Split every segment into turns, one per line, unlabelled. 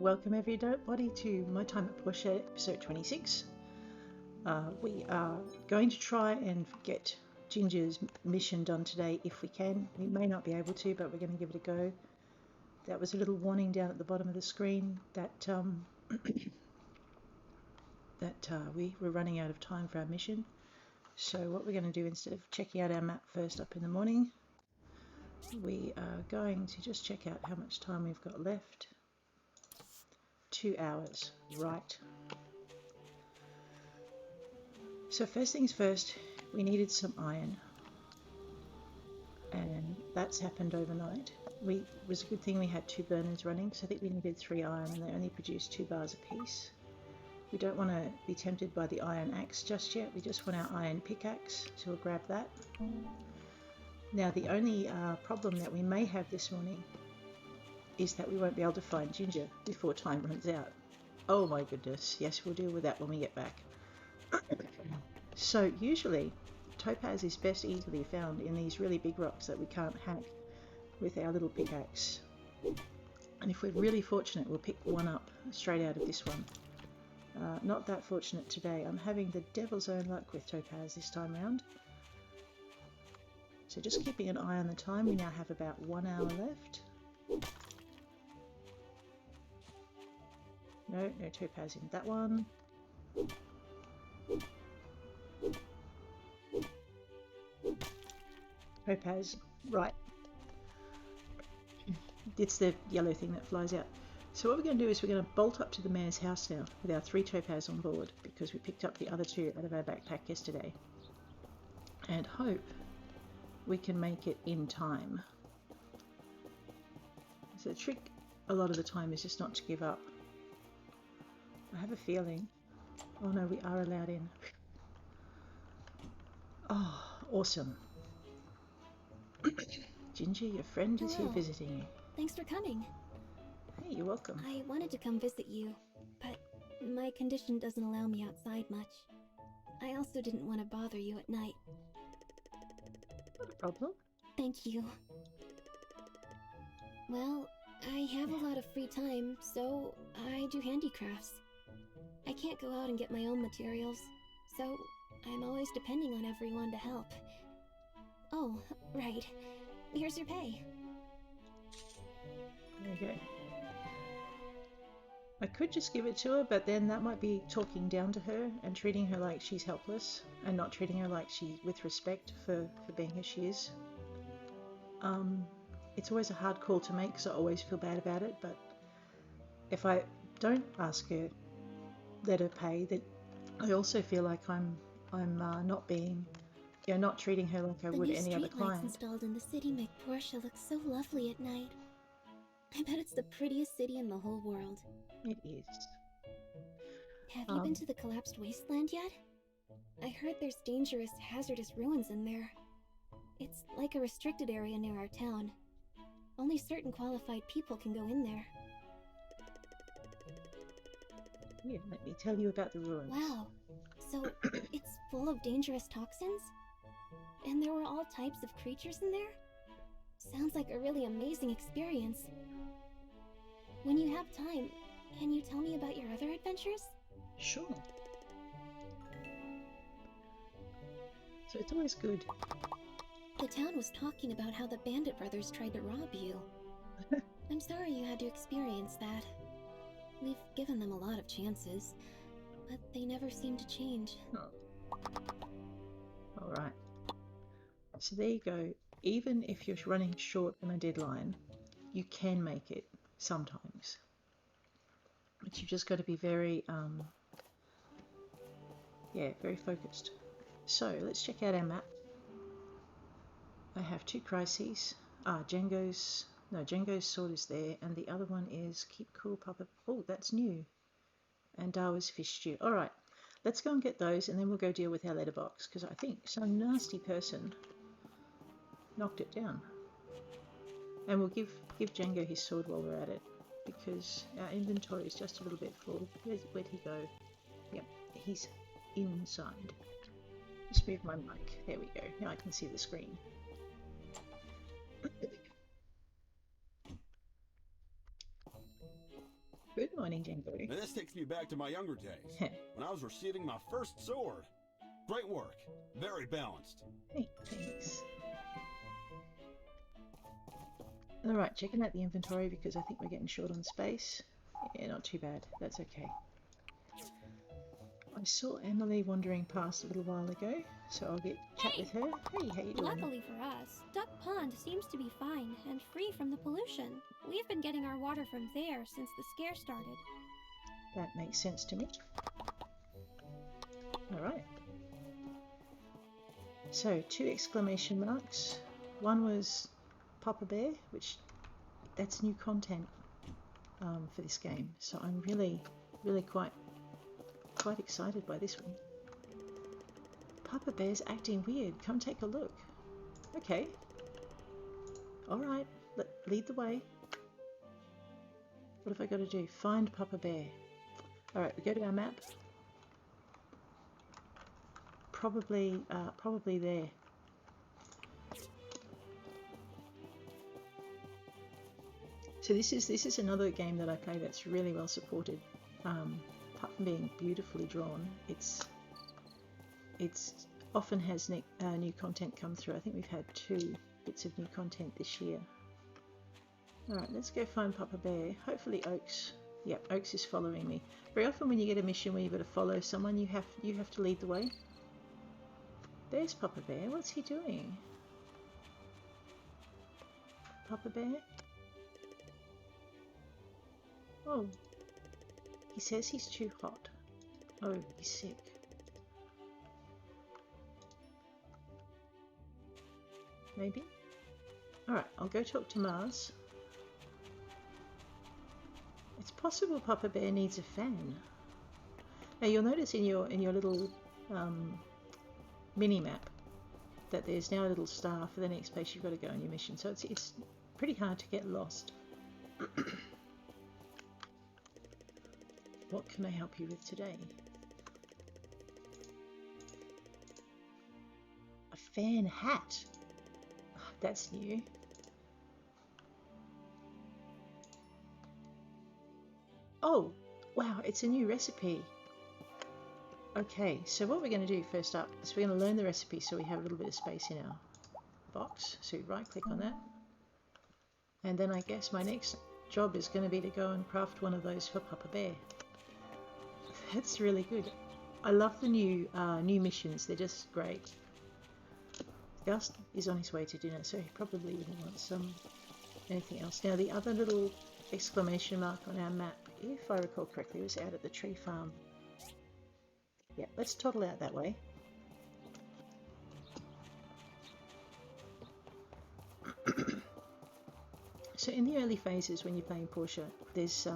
welcome everybody to My Time at Portia episode 26. We are going to try and get Ginger's mission done today if we can. We may not be able to, but we're going to give it a go. That was a little warning down at the bottom of the screen that we were running out of time for our mission. So what we're going to do, instead of checking out our map first up in the morning, we are going to just check out how much time we've got left. 2 hours, right. So first things first, we needed some iron, and that's happened overnight. It was a good thing we had 2 burners running, so I think we needed 3 iron, and they only produced 2 bars apiece. We don't want to be tempted by the iron axe just yet. We just want our iron pickaxe, so we'll grab that. Now the only problem that we may have this morning is that we won't be able to find Ginger before time runs out. Oh my goodness, yes, we'll deal with that when we get back. So usually Topaz is best easily found in these really big rocks that we can't hack with our little pickaxe. And if we're really fortunate, we'll pick one up straight out of this one. Not that fortunate today. I'm having the devil's own luck with Topaz this time round. So just keeping an eye on the time, we now have about 1 hour left. No Topaz in that one. Topaz, right. It's the yellow thing that flies out. So what we're going to do is we're going to bolt up to the mayor's house now with our 3 Topaz on board, because we picked up the other 2 out of our backpack yesterday, and hope we can make it in time. So the trick a lot of the time is just not to give up. I have a feeling. Oh no, we are allowed in. Oh, awesome. Ginger, your friend is here visiting you.
Thanks for coming.
Hey, you're welcome.
I wanted to come visit you, but my condition doesn't allow me outside much. I also didn't want to bother you at night.
Not a problem.
Thank you. Well, I have a lot of free time, so I do handicrafts. I can't go out and get my own materials, so I'm always depending on everyone to help. Oh, right. Here's your pay.
There you go. I could just give it to her, but then that might be talking down to her and treating her like she's helpless, and not treating her like she's with respect for being who she is. It's always a hard call to make, so I always feel bad about it, but if I don't ask her, let her pay, then I also feel like I'm not being, not treating her like I would any other client.
The new streetlights installed in the city make Portia look so lovely at night. I bet it's the prettiest city in the whole world.
It is.
Have you been to the collapsed wasteland yet? I heard there's dangerous, hazardous ruins in there. It's like a restricted area near our town. Only certain qualified people can go in there.
Yeah, let me tell you about the ruins.
Wow, so it's full of dangerous toxins? And there were all types of creatures in there? Sounds like a really amazing experience. When you have time, can you tell me about your other adventures?
Sure. So it's always good.
The town was talking about how the Bandit Brothers tried to rob you. I'm sorry you had to experience that. We've given them a lot of chances, but they never seem to change.
Oh. Alright. So there you go. Even if you're running short on a deadline, you can make it sometimes. But you've just got to be very, very focused. So let's check out our map. I have 2 crises. Django's sword is there, and the other one is keep cool, Papa. Oh, that's new. And Darwa's fish stew. All right, let's go and get those, and then we'll go deal with our letterbox, because I think some nasty person knocked it down. And we'll give Django his sword while we're at it, because our inventory is just a little bit full. Where'd he go? Yep, he's inside. Just move my mic. There we go. Now I can see the screen. Good. morning, Django.
Now this takes me back to my younger days, when I was receiving my first sword. Great work. Very balanced.
Hey, thanks. Alright, checking out the inventory because I think we're getting short on space. Yeah, not too bad. That's okay. I saw Emily wandering past a little while ago, so I'll chat with her. Hey, how you doing?
Luckily for us, Duck Pond seems to be fine and free from the pollution. We've been getting our water from there since the scare started.
That makes sense to me. Alright. So, 2 exclamation marks. One was Papa Bear, which that's new content for this game. So I'm really quite excited by this one. Papa Bear's acting weird. Come take a look. Okay. Alright, lead the way. What have I got to do? Find Papa Bear. Alright, we go to our map. Probably there. So this is another game that I play that's really well supported. Apart from being beautifully drawn, it's often has new content come through. I think we've had 2 bits of new content this year. Alright, let's go find Papa Bear. Hopefully Oaks. Yep, Oaks is following me. Very often when you get a mission where you've got to follow someone, you have to lead the way. There's Papa Bear. What's he doing? Papa Bear? Oh. He says he's too hot. Oh, he's sick. Maybe? Alright, I'll go talk to Mars. It's possible Papa Bear needs a fan. Now you'll notice in your little mini-map that there's now a little star for the next place you've got to go on your mission. So it's pretty hard to get lost. What can I help you with today? A fan hat. That's new. Oh, wow, it's a new recipe. Okay, so what we're going to do first up is we're going to learn the recipe so we have a little bit of space in our box. So right click on that. And then I guess my next job is going to be to go and craft one of those for Papa Bear. That's really good. I love the new missions. They're just great. Gust is on his way to dinner, so he probably wouldn't want anything else. Now the other little exclamation mark on our map, if I recall correctly, was out at the tree farm. Yeah, let's toddle out that way. So in the early phases when you're playing Portia, there's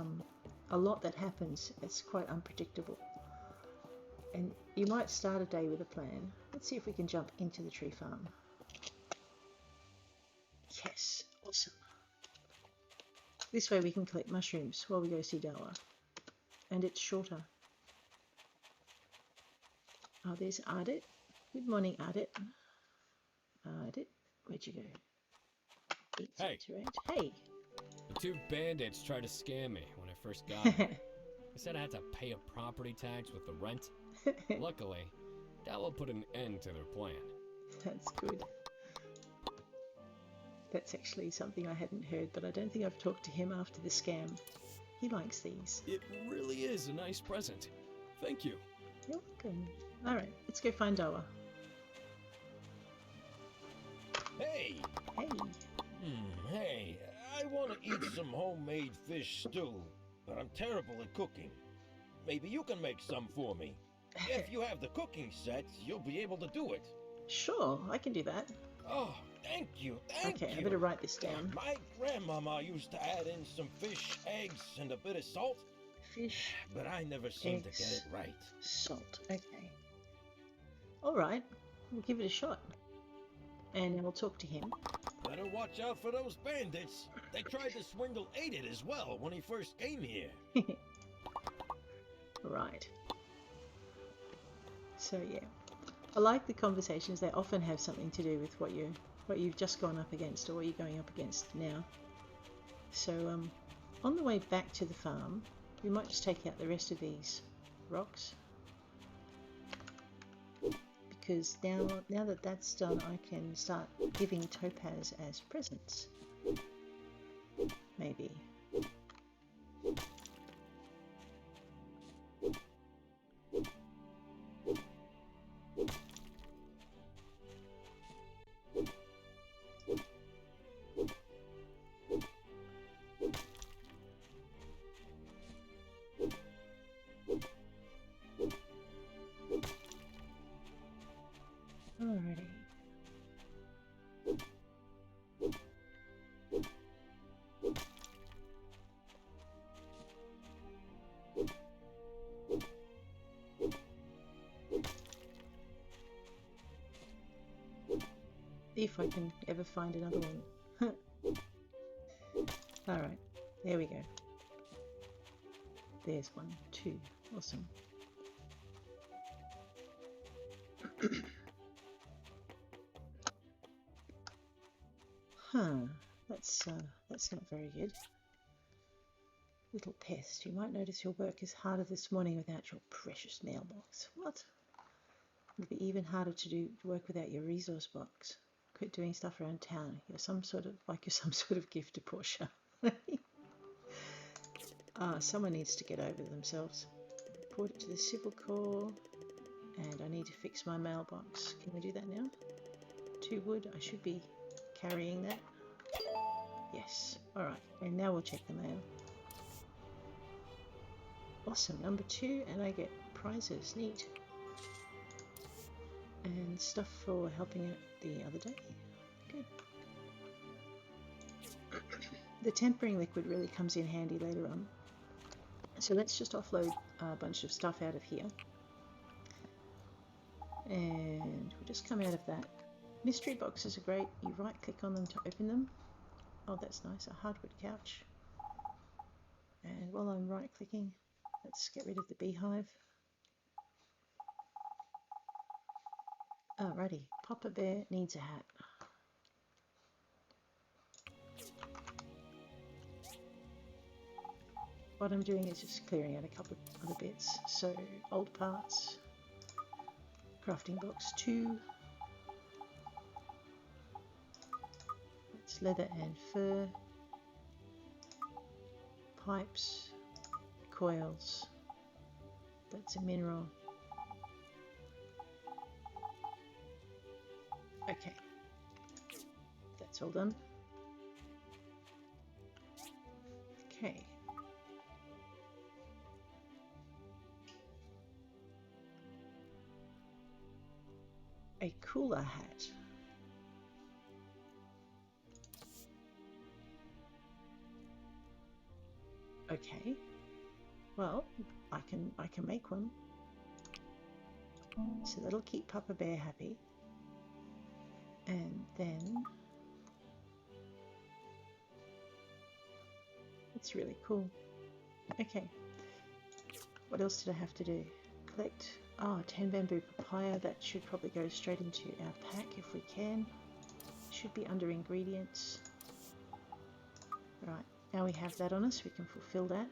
a lot that happens. It's quite unpredictable. And you might start a day with a plan. Let's see if we can jump into the tree farm. Yes, awesome. This way we can collect mushrooms while we go see Dawa. And it's shorter. Oh, there's Ardit. Good morning, Ardit. Ardit, where'd you go?
Hey.
Hey.
The 2 bandits tried to scam me when I first got here. They said I had to pay a property tax with the rent. Luckily, that will put an end to their plan.
That's good. That's actually something I hadn't heard, but I don't think I've talked to him after the scam. He likes these.
It really is a nice present. Thank you.
You're welcome. Alright, let's go find Dawa.
Hey!
Hey!
Hey, I want to eat some homemade fish stew, but I'm terrible at cooking. Maybe you can make some for me. If you have the cooking set, you'll be able to do it.
Sure, I can do that.
Oh, thank you, thank you.
Okay, I better write this down.
My grandmama used to add in some fish, eggs, and a bit of salt.
Fish,
but I never seem to
eggs,
get it right.
Salt, okay. Alright, we'll give it a shot. And we'll talk to him.
Better watch out for those bandits. They tried to swindle Aidit as well when he first came here.
Right. So yeah, I like the conversations. They often have something to do with what you've just gone up against or what you're going up against now. So on the way back to the farm, we might just take out the rest of these rocks, because now that that's done, I can start giving Topaz as presents. Maybe. Alrighty. If I can ever find another one. Alright, there we go. There's 1, 2. Awesome. Huh, that's not very good. Little pest, you might notice your work is harder this morning without your precious mailbox. What? It'll be even harder to work without your resource box. Quit doing stuff around town. You're some sort of gift to Portia. Someone needs to get over themselves. Report it to the civil corps, and I need to fix my mailbox. Can we do that now? 2 wood. I should be carrying that. Yes. Alright, and now we'll check the mail. Awesome, number 2, and I get prizes. Neat. And stuff for helping out the other day. Good. The tempering liquid really comes in handy later on. So let's just offload a bunch of stuff out of here. And we'll just come out of that. Mystery boxes are great. You right click on them to open them. Oh, that's nice. A hardwood couch. And while I'm right clicking, let's get rid of the beehive. Alrighty, Papa Bear needs a hat. What I'm doing is just clearing out a couple of other bits. So, old parts, crafting box 2, it's leather and fur, pipes, coils, that's a mineral. Okay, that's all done. Okay. A cooler hat. Okay. Well, I can make one. So that'll keep Papa Bear happy. And then it's really cool. Okay. What else did I have to do? Collect 10 bamboo papaya. That should probably go straight into our pack if we can. Should be under ingredients. Right, now we have that on us, we can fulfill that.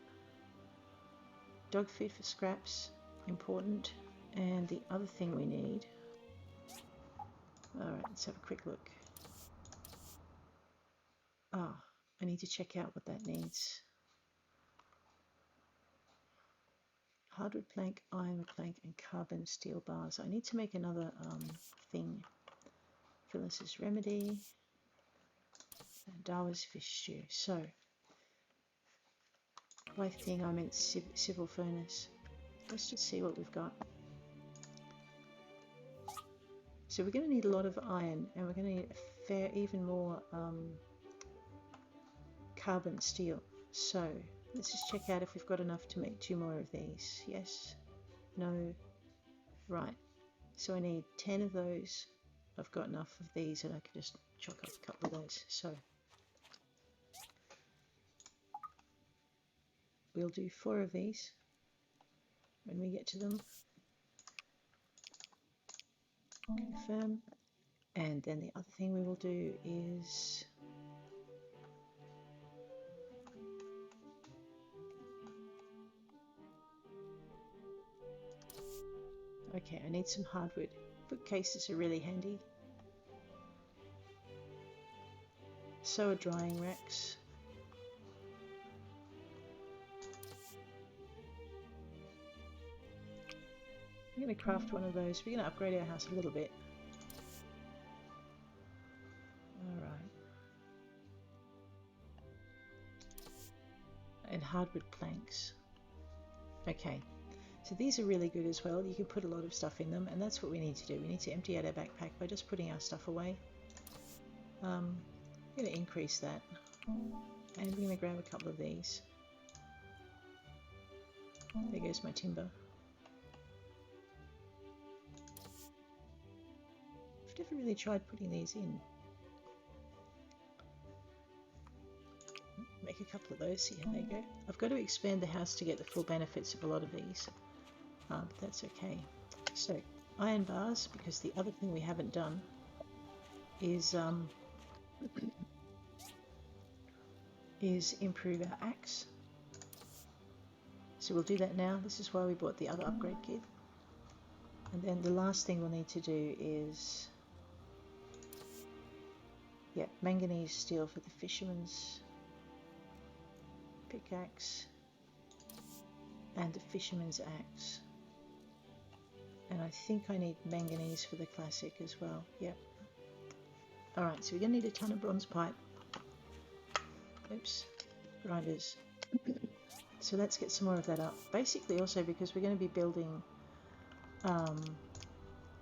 Dog food for scraps, important. And the other thing we need. Alright, let's have a quick look. I need to check out what that needs. Hardwood plank, iron plank, and carbon steel bars. I need to make another thing. Phyllis's remedy. And Dawa's fish stew. So, by thing I meant civil furnace. Let's just see what we've got. So we're going to need a lot of iron, and we're going to need even more carbon steel. So let's just check out if we've got enough to make 2 more of these. Yes? No? Right. So I need 10 of those. I've got enough of these, and I can just chalk up a couple of those. So we'll do 4 of these when we get to them. Confirm. And then the other thing we will do is Okay, I need some hardwood. Bookcases are really handy. So are drying racks. I'm going to craft one of those. We're going to upgrade our house a little bit. Alright. And hardwood planks. Okay. So these are really good as well. You can put a lot of stuff in them, and that's what we need to do. We need to empty out our backpack by just putting our stuff away. I'm going to increase that. And we're going to grab a couple of these. There goes my timber. I've never really tried putting these in. Make a couple of those, see how they go. I've got to expand the house to get the full benefits of a lot of these. But that's okay. So, iron bars, because the other thing we haven't done is improve our axe. So we'll do that now. This is why we bought the other upgrade kit. And then the last thing we'll need to do is, yeah, manganese steel for the fisherman's pickaxe and the fisherman's axe. And I think I need manganese for the classic as well. Yep. Alright, so we're going to need a ton of bronze pipe. Oops. Grinders. So let's get some more of that up. Basically also because we're going to be building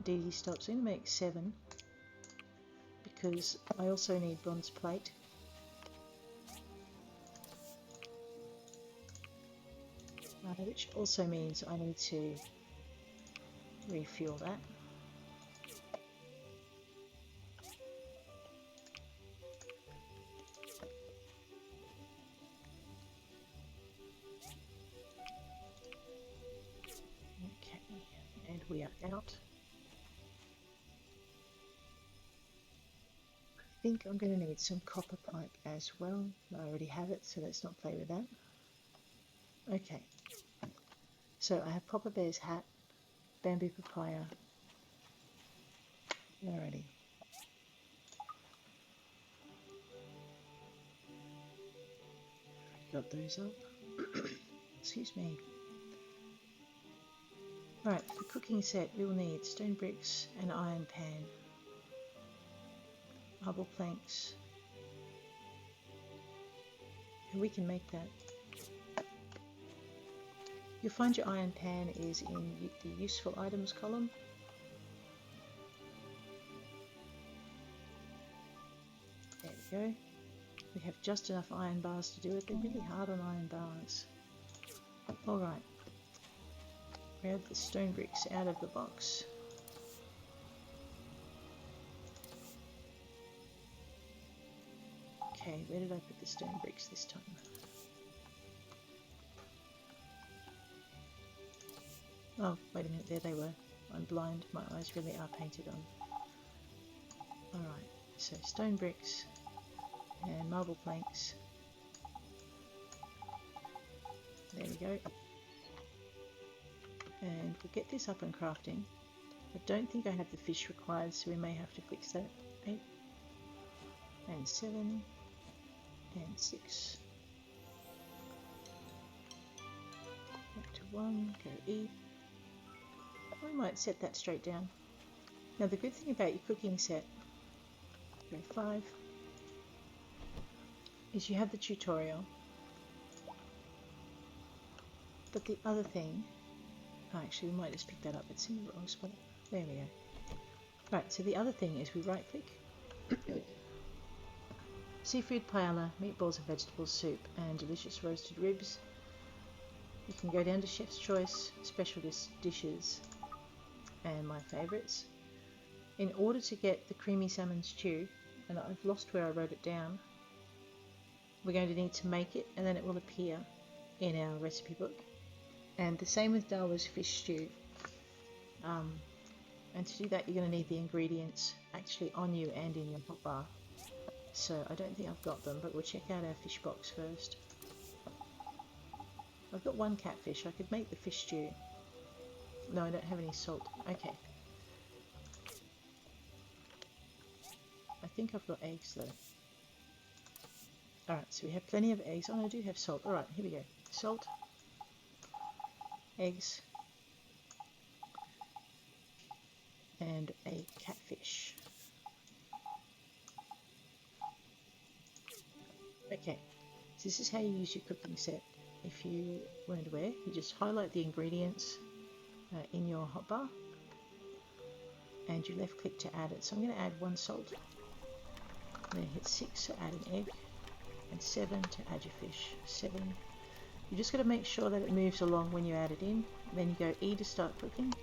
DD stops. I'm going to make 7 because I also need bronze plate. Which also means I need to refuel that. Okay, and we are out. I think I'm going to need some copper pipe as well. I already have it, so let's not play with that. Okay, so I have Papa Bear's hat, bamboo papaya. Alrighty. Got those up. Excuse me. Right, for the cooking set we will need stone bricks, an iron pan, marble planks, and we can make that. You'll find your iron pan is in the useful items column. There we go. We have just enough iron bars to do it. They're really hard on iron bars. Alright. Grab the stone bricks out of the box. Okay, where did I put the stone bricks this time? Oh, wait a minute, there they were. I'm blind, my eyes really are painted on. Alright, so stone bricks and marble planks. There we go. And we'll get this up and crafting. I don't think I have the fish required, so we may have to fix that. 8 and 7 and 6. Back to 1, go E. I might set that straight down. Now the good thing about your cooking set, go 5, is you have the tutorial. But the other thing, oh, actually we might just pick that up, it's in the wrong spot. There we go. Right, so the other thing is we right click, seafood paella, meatballs and vegetable soup, and delicious roasted ribs. You can go down to Chef's Choice, special dishes, and my favourites. In order to get the creamy salmon stew, and I've lost where I wrote it down, we're going to need to make it, and then it will appear in our recipe book. And the same with Darwa's fish stew. And to do that you're going to need the ingredients actually on you and in your hotbar. So I don't think I've got them, but we'll check out our fish box first. I've got 1 catfish. I could make the fish stew. No, I don't have any salt. Okay. I think I've got eggs though. Alright, so we have plenty of eggs. Oh, I do have salt. Alright, here we go. Salt. Eggs. And a catfish. Okay, so this is how you use your cooking set. If you weren't aware, you just highlight the ingredients in your hotbar and you left click to add it. So I'm going to add 1 salt, then hit 6 to add an egg, and 7 to add your fish. 7. You just got to make sure that it moves along when you add it in. Then you go E to start cooking.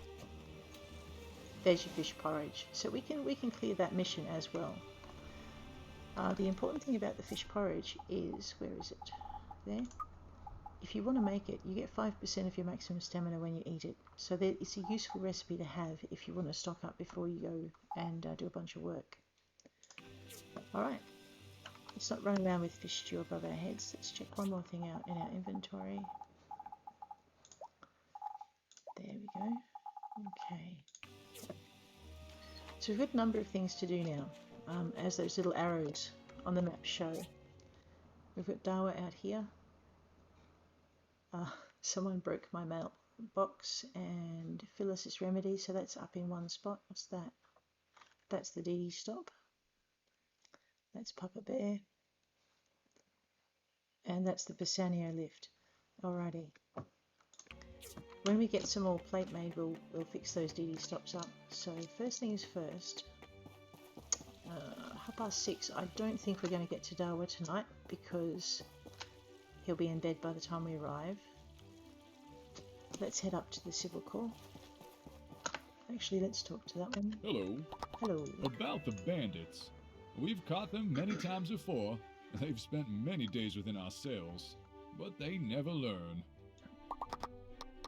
There's your fish porridge. So we can clear that mission as well. The important thing about the fish porridge is, where is it? There. If you want to make it, you get 5% of your maximum stamina when you eat it. So it's a useful recipe to have if you want to stock up before you go and do a bunch of work. Alright, let's not run around with fish stew above our heads. Let's check one more thing out in our inventory. There we go. Okay. So we've got a number of things to do now. As those little arrows on the map show. We've got Dawa out here. Someone broke my mailbox and Phyllis's remedy, so that's up in one spot. What's that? That's the DD stop. That's Papa Bear. And that's the Bassanio lift. Alrighty. When we get some more plate made, we'll fix those DD stops up. So first things first. 6:30. I don't think we're going to get to Dawa tonight because he'll be in bed by the time we arrive. Let's head up to the Civil Corps. Actually, let's talk to that one.
Hello.
Hello.
About the bandits. We've caught them many times before. They've spent many days within our cells, but they never learn.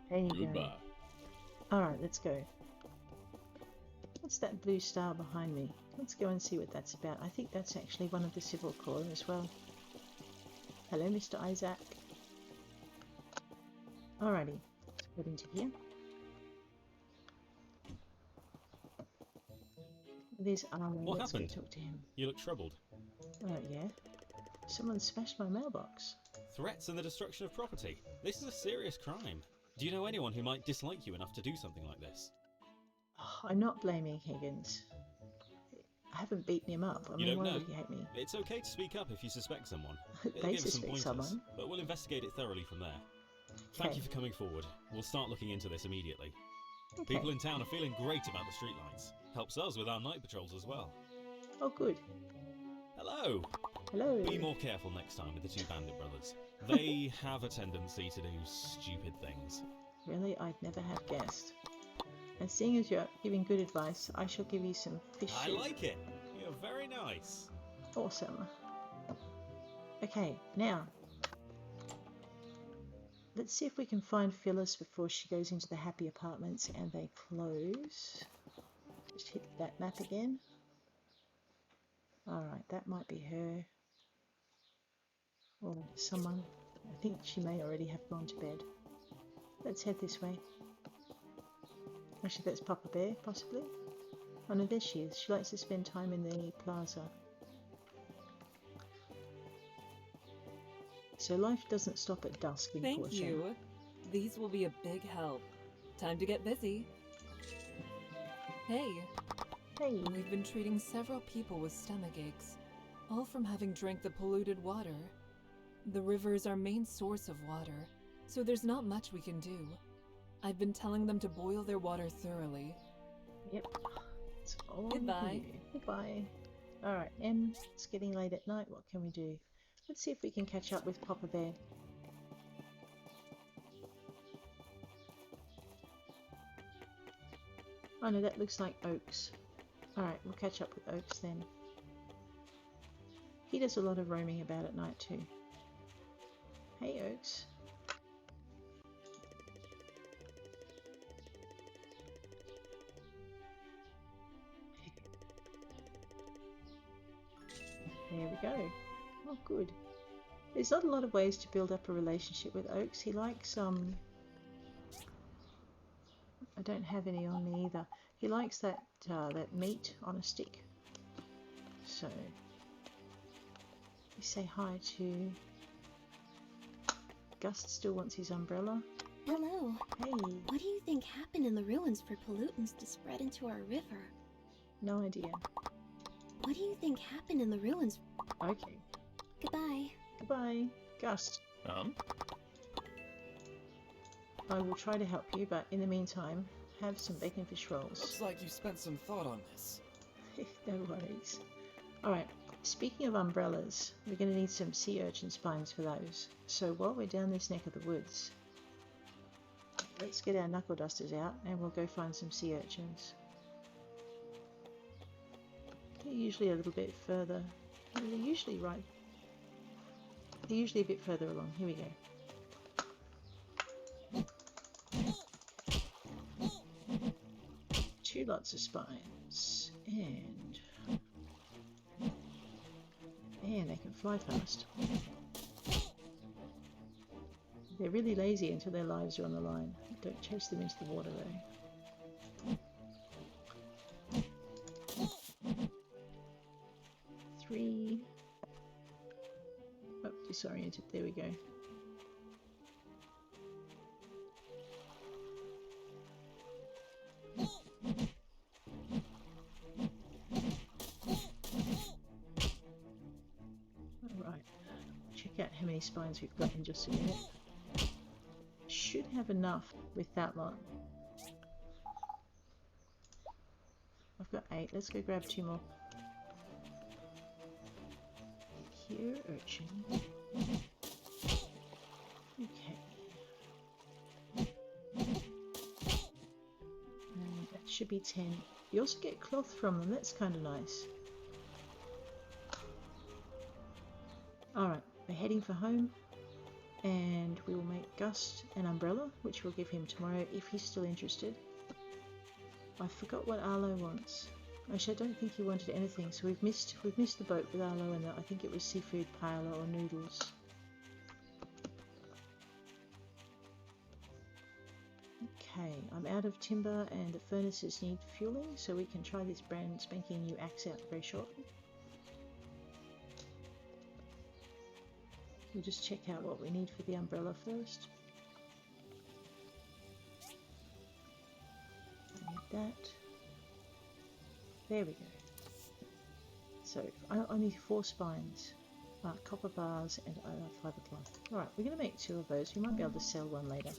There you
Goodbye.
go. Alright, let's go. What's that blue star behind me? Let's go and see what that's about. I think that's actually one of the Civil Corps as well. Hello, Mr. Isaac. Alrighty, let's get into here. There's Arlo.
What
Let's
happened?
go talk to him.
You look troubled.
Oh, yeah. Someone smashed my mailbox.
Threats and the destruction of property. This is a serious crime. Do you know anyone who might dislike you enough to do something like this?
Oh, I'm not blaming Higgins. I haven't beaten him up. I
You
mean,
don't
why
know?
would he hate me?
It's okay to speak up if you suspect someone. It'll
They
give us some
suspect
pointers,
someone.
but we'll investigate it thoroughly from there. Thank
Okay.
you for coming forward. We'll start looking into this immediately.
Okay.
People in town are feeling great about the streetlights. Helps us with our night patrols as well.
Oh, good.
Hello!
Hello.
Be more careful next time with the 2 bandit brothers. They have a tendency to do stupid things.
Really? I'd never have guessed. And seeing as you're giving good advice, I shall give you some fish
I
soup.
like it! You're very nice.
Awesome. Okay, now let's see if we can find Phyllis before she goes into the happy apartments and they close. Just hit that map again. Alright, that might be her. Or someone. I think she may already have gone to bed. Let's head this way. Actually, that's Papa Bear, possibly. Oh no, there she is. She likes to spend time in the plaza. So life doesn't stop at dusk in
Thank
Portia.
you. These will be a big help. Time to get busy. Hey,
Hey,
we've been treating several people with stomach aches, all from having drank the polluted water. The river is our main source of water, so there's not much we can do. I've been telling them to boil their water thoroughly.
yep. It's all
Goodbye.
you. Goodbye. Alright, Em, it's getting late at night. What can we do? Let's see if we can catch up with Papa Bear. Oh no, that looks like Oaks. Alright, we'll catch up with Oaks then. He does a lot of roaming about at night too. Hey Oaks. There we go. Oh good. There's not a lot of ways to build up a relationship with Oaks. He likes I don't have any on me either. He likes that that meat on a stick. So we say hi to Gust. Still wants his umbrella.
Hello.
Hey,
What do you think happened in the ruins for pollutants to spread into our river?
no idea.
What do you think happened in the ruins?
Okay,
Goodbye.
goodbye, Gust. I will try to help you, but in the meantime, have some bacon fish rolls.
Looks like you spent some thought on this.
No worries. Alright, speaking of umbrellas, we're going to need some sea urchin spines for those. So while we're down this neck of the woods, let's get our knuckle dusters out and we'll go find some sea urchins. They're usually a little bit further. They're usually right. They're usually a bit further along. Here we go. Two lots of spines, and they can fly fast. They're really lazy until their lives are on the line. Don't chase them into the water though. 3. Oh, disoriented. There we go. Alright, check out how many spines we've got in just a minute. Should have enough with that lot. I've got 8. Let's go grab 2 more. Here, urchin. Okay. And that should be 10. You also get cloth from them. That's kind of nice. Alright, we're heading for home. And we will make Gust an umbrella, which we'll give him tomorrow if he's still interested. I forgot what Arlo wants. Actually, I don't think he wanted anything, so we've missed the boat with Arlo, and I think it was seafood paella or noodles. Okay, I'm out of timber and the furnaces need fueling, so we can try this brand spanking new axe out very shortly. We'll just check out what we need for the umbrella first. I need that. There we go. So I need 4 spines, copper bars, and fibre cloth. Alright, we're going to make 2 of those. We might be able to sell one later.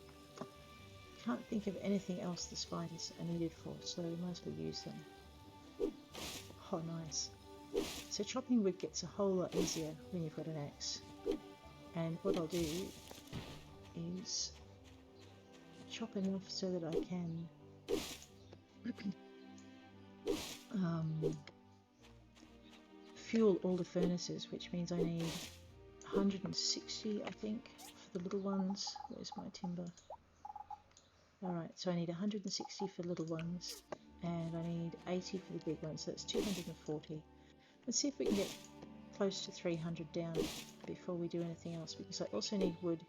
Can't think of anything else the spiders are needed for, so we might as well use them. Oh, nice. So chopping wood gets a whole lot easier when you've got an axe. And what I'll do is chop enough so that I can fuel all the furnaces, which means I need 160, I think, for the little ones. Where's my timber? Alright, so I need 160 for little ones, and I need 80 for the big ones, so that's 240. Let's see if we can get close to 300 down before we do anything else, because I also need wood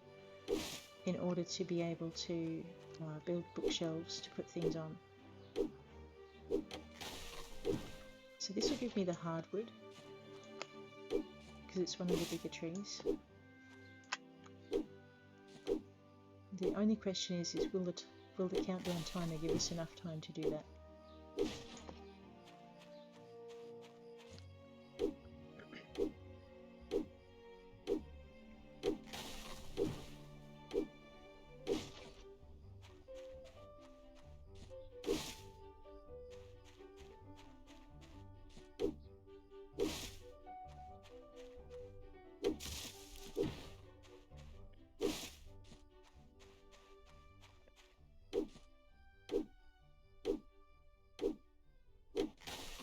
in order to be able to build bookshelves to put things on. So this will give me the hardwood, because it's one of the bigger trees. The only question is will the countdown timer give us enough time to do that?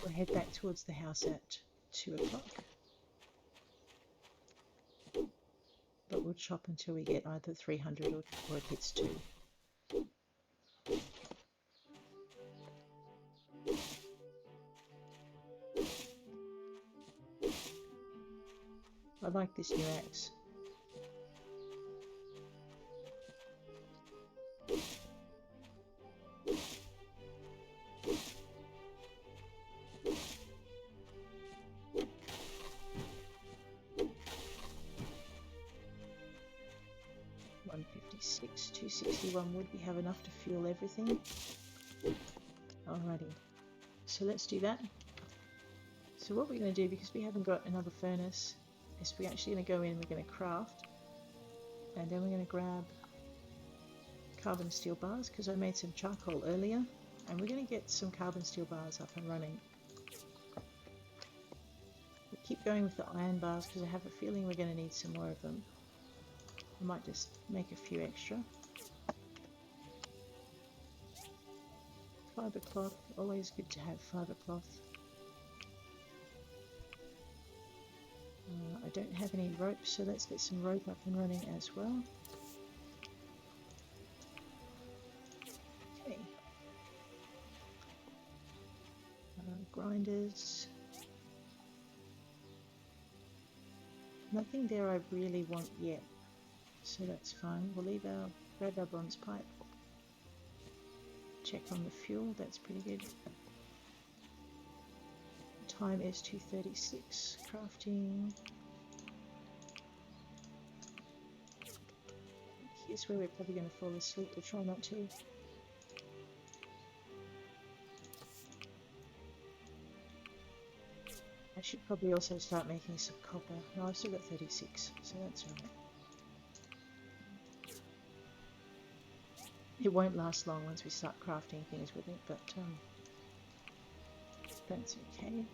We'll head back towards the house at 2 o'clock. But we'll chop until we get either 300 or it hits 2. I like this new axe. 156, 261 wood. We have enough to fuel everything. Alrighty, so let's do that. So what we're going to do, because we haven't got another furnace, is we're actually going to go in, we're going to craft, and then we're going to grab carbon steel bars, because I made some charcoal earlier, and we're going to get some carbon steel bars up and running. We keep going with the iron bars because I have a feeling we're going to need some more of them. I might just make a few extra. Fibre cloth, always good to have fibre cloth. I don't have any rope, so let's get some rope up and running as well. Okay. Grinders. Nothing there I really want yet, so that's fine. We'll grab our bronze pipe. Check on the fuel, that's pretty good. Time is 2:36. Crafting. Here's where we're probably going to fall asleep. We'll try not to. I should probably also start making some copper. No, I've still got 36, so that's alright. It won't last long once we start crafting things with it, but that's okay.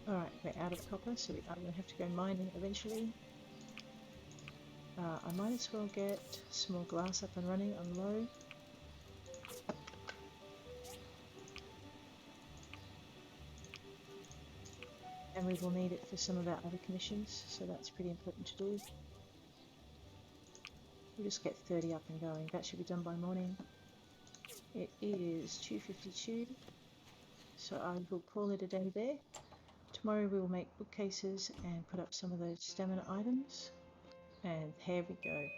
Alright, we're out of copper, so I'm going to have to go mining eventually. I might as well get some more glass up and running on low. And we will need it for some of our other commissions, so that's pretty important to do. We'll just get 30 up and going. That should be done by morning. It is 2:52, so I will call it a day there. Tomorrow we will make bookcases and put up some of those stamina items. And here we go.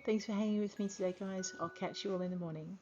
Thanks for hanging with me today, guys. I'll catch you all in the morning.